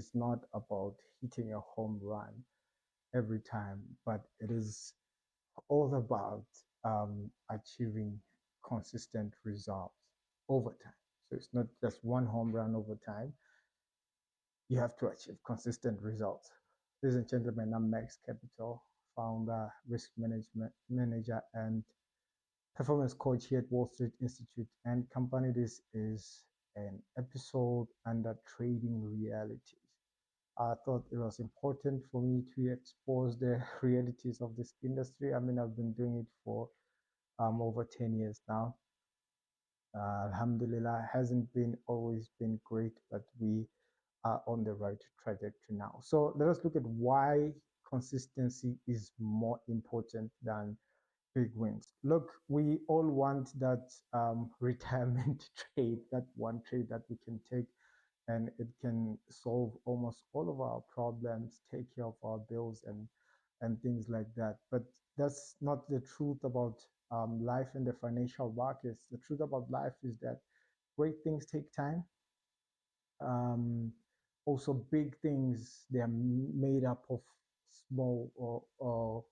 is not about hitting a home run every time, but it is all about achieving consistent results over time. So it's not just one home run over time. You have to achieve consistent results. Ladies and gentlemen, I'm Max Capital, founder, risk management manager, and performance coach here at Wall Street Institute and Company. This is an episode under trading realities. I thought it was important for me to expose the realities of this industry. I mean, I've been doing it for over 10 years now. Alhamdulillah, hasn't been always been great, but we are on the right trajectory now. So let us look at why consistency is more important than big wins. Look, we all want that retirement trade, that one trade that we can take and it can solve almost all of our problems, take care of our bills and things like that. But that's not the truth about life in the financial markets. The truth about life is that great things take time. Um, Also, big things, they are made up of small or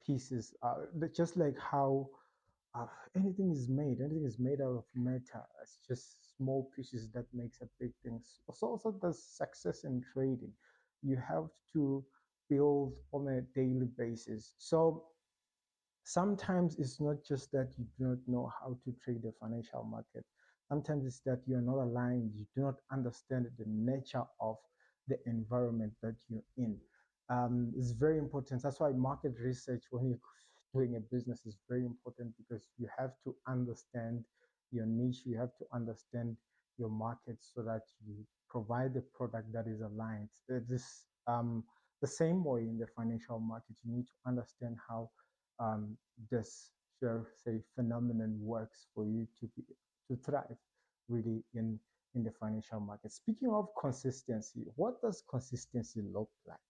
pieces. Just like how anything is made out of matter. It's just small pieces that makes a big thing. So also does success in trading. You have to build on a daily basis. So sometimes it's not just that you do not know how to trade the financial market. Sometimes it's that you're not aligned. You do not understand the nature of the environment that you're in. It's very important. That's why market research, when you're doing a business, is very important because you have to understand your niche. You have to understand your market so that you provide the product that is aligned. This the same way in the financial market. You need to understand how this shall say phenomenon works for you to thrive really in the financial market. Speaking of consistency, what does consistency look like?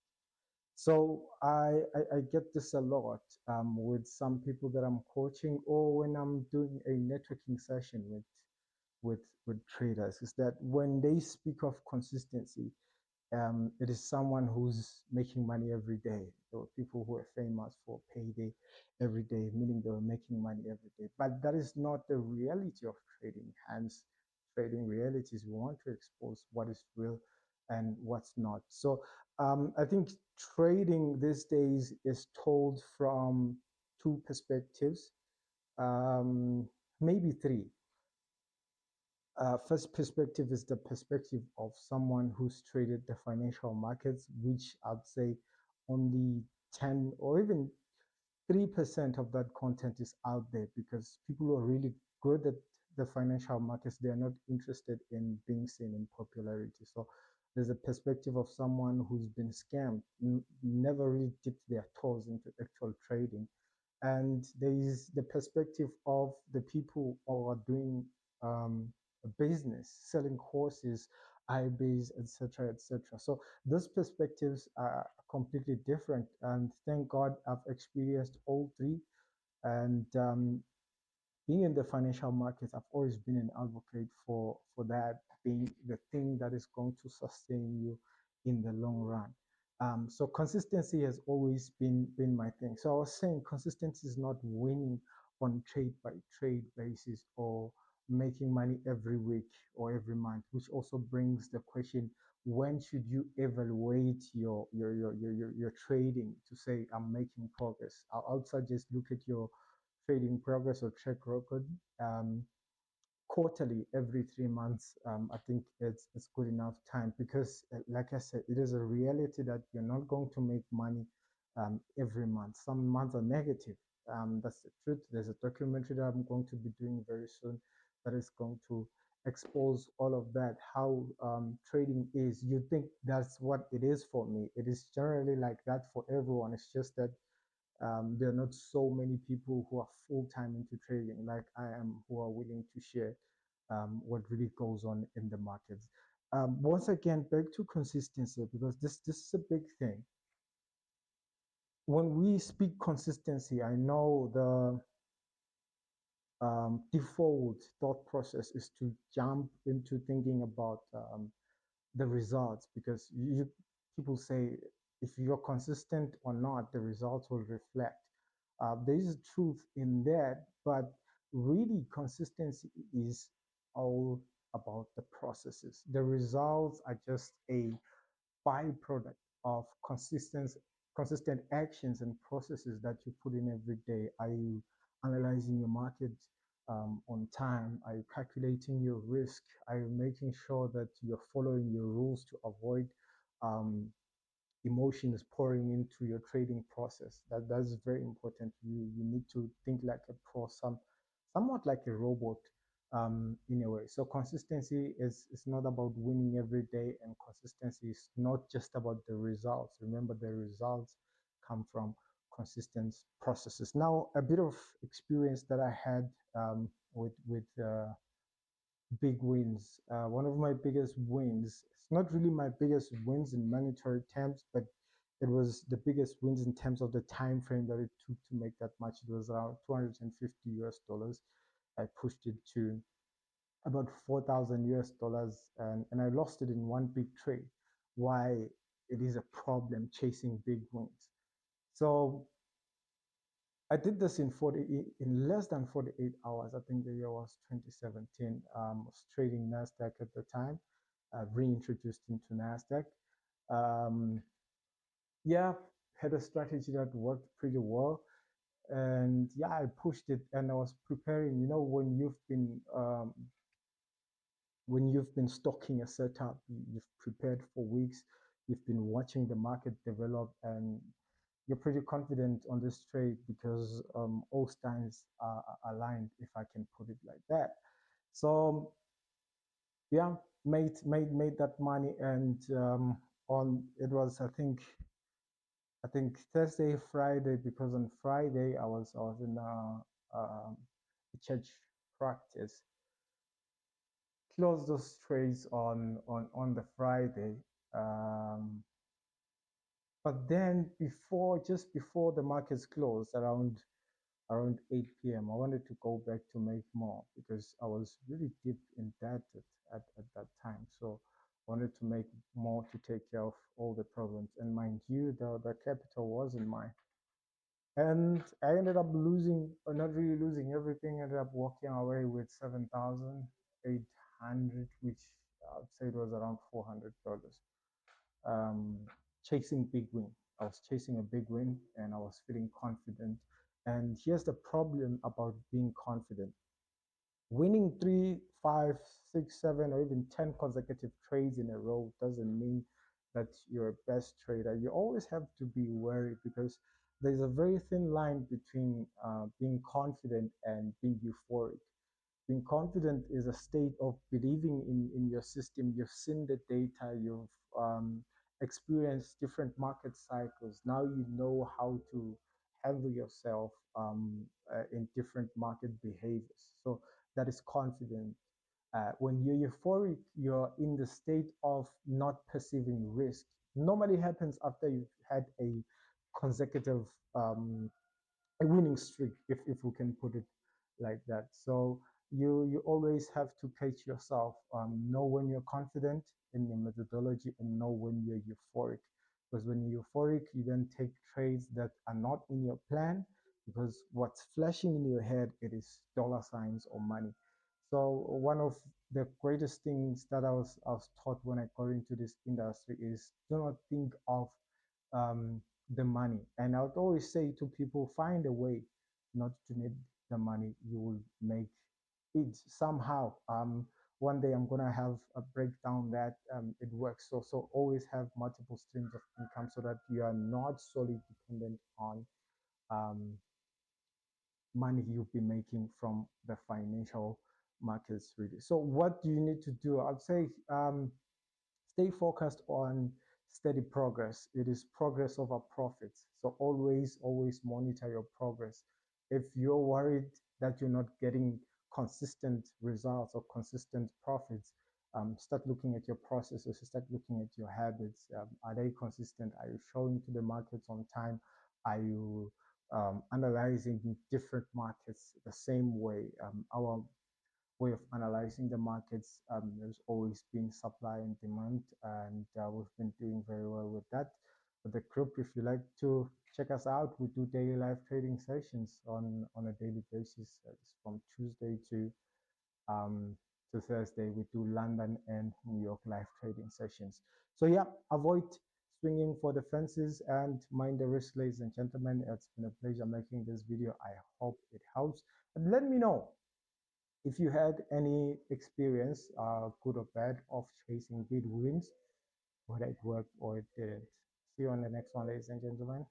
So I get this a lot with some people that I'm coaching or when I'm doing a networking session with traders, is that when they speak of consistency, it is someone who's making money every day. There were people who are famous for payday every day, meaning they were making money every day. But that is not the reality of trading. Hence, trading realities, we want to expose what is real and what's not. So I think trading these days is told from two perspectives, maybe three. First perspective is the perspective of someone who's traded the financial markets, which I'd say only 10 or even 3% of that content is out there because people who are really good at the financial markets, they're not interested in being seen in popularity. So there's a perspective of someone who's been scammed, never really dipped their toes into actual trading. And there is the perspective of the people who are doing a business, selling courses, IBs, etc., etc. So those perspectives are completely different. And thank God I've experienced all three. And being in the financial markets, I've always been an advocate for that being the thing that is going to sustain you in the long run. So consistency has always been my thing. So I was saying consistency is not winning on trade by trade basis or making money every week or every month, which also brings the question, when should you evaluate your trading to say I'm making progress? I'll also just look at your trading progress or track record quarterly every 3 months. I think it's good enough time because, like I said, it is a reality that you're not going to make money every month. Some months are negative. That's the truth. There's a documentary that I'm going to be doing very soon that is going to expose all of that, how trading is. You think that's what it is for me. It is generally like that for everyone. It's just that there are not so many people who are full time into trading like I am, who are willing to share what really goes on in the markets. Once again, back to consistency because this is a big thing. When we speak consistency, I know the default thought process is to jump into thinking about the results, because people say if you're consistent or not, the results will reflect. There is a truth in that, but really consistency is all about the processes. The results are just a byproduct of consistent actions and processes that you put in every day. Are you analyzing your market on time? Are you calculating your risk? Are you making sure that you're following your rules to avoid um, emotions pouring into your trading process? That's very important. You need to think like a pro, somewhat like a robot in a way. So consistency is not about winning every day, and consistency is not just about the results. Remember, the results come from consistent processes. Now, a bit of experience that I had with big wins. One of my biggest wins, it's not really my biggest wins in monetary terms, but it was the biggest wins in terms of the time frame that it took to make that much. It was around 250 US dollars. I pushed it to about 4,000 US dollars, and I lost it in one big trade. Why it is a problem chasing big wins. So I did this in less than 48 hours. I think the year was 2017. Was trading Nasdaq at the time. Reintroduced into Nasdaq. Um, yeah, had a strategy that worked pretty well, and yeah, I pushed it, and I was preparing. You know, when you've been stocking a setup, you've prepared for weeks, you've been watching the market develop, and you're pretty confident on this trade because all stars are aligned, if I can put it like that. So yeah, made that money, and on it was I think Thursday, Friday, because on Friday I was in a church practice. Closed those trades on the Friday. Um, but then just before the markets closed, around 8 p.m., I wanted to go back to make more because I was really deep indebted at that time. So I wanted to make more to take care of all the problems. And mind you, the capital wasn't mine. And I ended up losing, or not really losing everything, ended up walking away with 7,800, which I'd say it was around $400. Um, Chasing big win. I was chasing a big win and I was feeling confident. And here's the problem about being confident. Winning three, five, six, seven, or even 10 consecutive trades in a row doesn't mean that you're a best trader. You always have to be wary because there's a very thin line between being confident and being euphoric. Being confident is a state of believing in your system. You've seen the data, you've experienced different market cycles. Now you know how to handle yourself in different market behaviors. So that is confident. When you're euphoric, you're in the state of not perceiving risk. Normally happens after you've had a consecutive a winning streak, if we can put it like that. So you always have to catch yourself, know when you're confident in your methodology and know when you're euphoric. Because when you're euphoric, you then take trades that are not in your plan because what's flashing in your head it is dollar signs or money. So one of the greatest things that I was taught when I got into this industry is do not think of the money. And I would always say to people, find a way not to need the money. You will make it somehow. One day I'm gonna have a breakdown that it works. So always have multiple streams of income so that you are not solely dependent on um, money you'll be making from the financial markets. Really. So what do you need to do? I'd say stay focused on steady progress. It is progress over profits. So always monitor your progress. If you're worried that you're not getting consistent results or consistent profits, start looking at your processes, start looking at your habits. Are they consistent? Are you showing to the markets on time? Are you analyzing different markets the same way? Our way of analyzing the markets. There's always been supply and demand, and we've been doing very well with that. But the group, if you like to check us out, we do daily live trading sessions on a daily basis. It's from Tuesday um, to Thursday. We do London and New York live trading sessions. So yeah, avoid swinging for the fences and mind the risk, ladies and gentlemen. It's been a pleasure making this video. I hope it helps. And let me know if you had any experience, good or bad, of chasing bid wins, whether it worked or it didn't. See you on the next one, ladies and gentlemen.